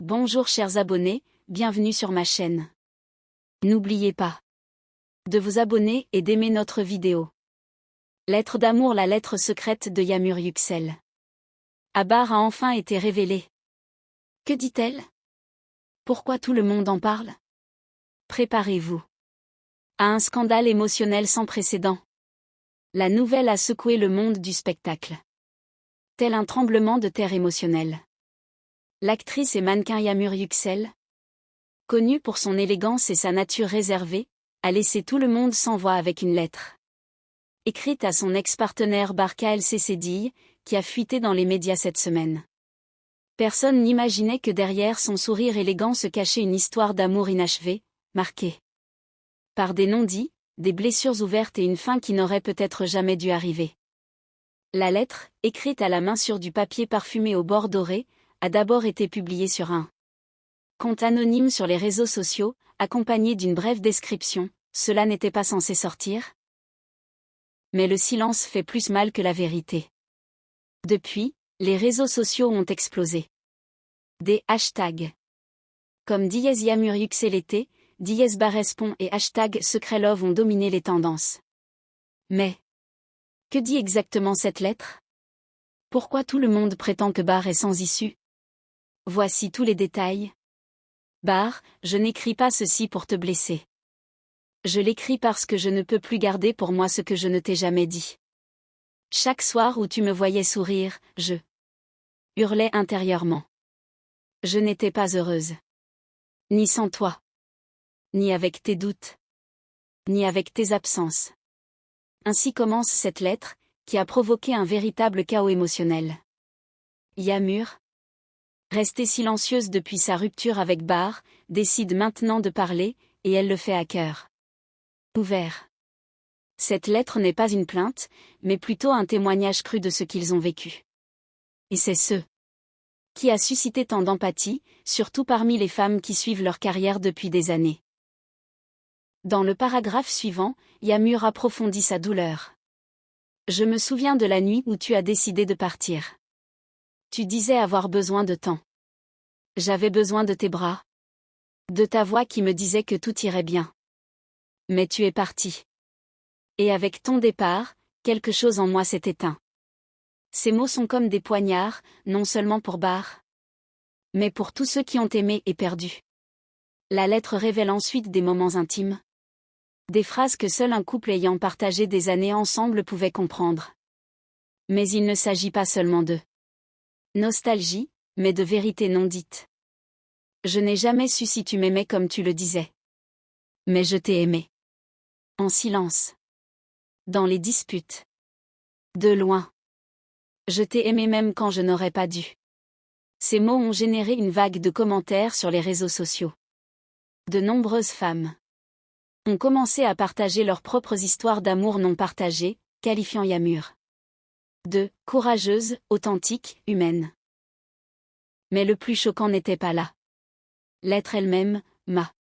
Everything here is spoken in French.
Bonjour chers abonnés, bienvenue sur ma chaîne. N'oubliez pas de vous abonner et d'aimer notre vidéo. Lettre d'amour, la lettre secrète de Yağmur Yüksel. Abar a enfin été révélée. Que dit-elle? Pourquoi tout le monde en parle? Préparez-vous à un scandale émotionnel sans précédent. La nouvelle a secoué le monde du spectacle. Tel un tremblement de terre émotionnel. L'actrice et mannequin Yağmur Yüksel, connue pour son élégance et sa nature réservée, a laissé tout le monde sans voix avec une lettre écrite à son ex-partenaire Barca El Sesedi, qui a fuité dans les médias cette semaine. Personne n'imaginait que derrière son sourire élégant se cachait une histoire d'amour inachevée, marquée par des non-dits, des blessures ouvertes et une fin qui n'aurait peut-être jamais dû arriver. La lettre, écrite à la main sur du papier parfumé au bord doré, a d'abord été publiée sur un compte anonyme sur les réseaux sociaux, accompagné d'une brève description. Cela n'était pas censé sortir? Mais le silence fait plus mal que la vérité. Depuis, les réseaux sociaux ont explosé. Des hashtags comme #Yağmur Yüksel été, #Barespon et #SecretLove ont dominé les tendances. Mais que dit exactement cette lettre? Pourquoi tout le monde prétend que Bar est sans issue? Voici tous les détails. Bar, je n'écris pas ceci pour te blesser. Je l'écris parce que je ne peux plus garder pour moi ce que je ne t'ai jamais dit. Chaque soir où tu me voyais sourire, je hurlais intérieurement. Je n'étais pas heureuse. Ni sans toi. Ni avec tes doutes. Ni avec tes absences. Ainsi commence cette lettre, qui a provoqué un véritable chaos émotionnel. Yağmur, restée silencieuse depuis sa rupture avec Bar, décide maintenant de parler, et elle le fait à cœur ouvert. Cette lettre n'est pas une plainte, mais plutôt un témoignage cru de ce qu'ils ont vécu. Et c'est ce qui a suscité tant d'empathie, surtout parmi les femmes qui suivent leur carrière depuis des années. Dans le paragraphe suivant, Yağmur approfondit sa douleur. Je me souviens de la nuit où tu as décidé de partir. Tu disais avoir besoin de temps. J'avais besoin de tes bras. De ta voix qui me disait que tout irait bien. Mais tu es parti. Et avec ton départ, quelque chose en moi s'est éteint. Ces mots sont comme des poignards, non seulement pour Bar, mais pour tous ceux qui ont aimé et perdu. La lettre révèle ensuite des moments intimes. Des phrases que seul un couple ayant partagé des années ensemble pouvait comprendre. Mais il ne s'agit pas seulement de nostalgie, mais de vérité non dite. Je n'ai jamais su si tu m'aimais comme tu le disais. Mais je t'ai aimé. En silence. Dans les disputes. De loin. Je t'ai aimé même quand je n'aurais pas dû. Ces mots ont généré une vague de commentaires sur les réseaux sociaux. De nombreuses femmes ont commencé à partager leurs propres histoires d'amour non partagées, qualifiant Yağmur de courageuse, authentique, humaine. Mais le plus choquant n'était pas là. L'être elle-même, m'a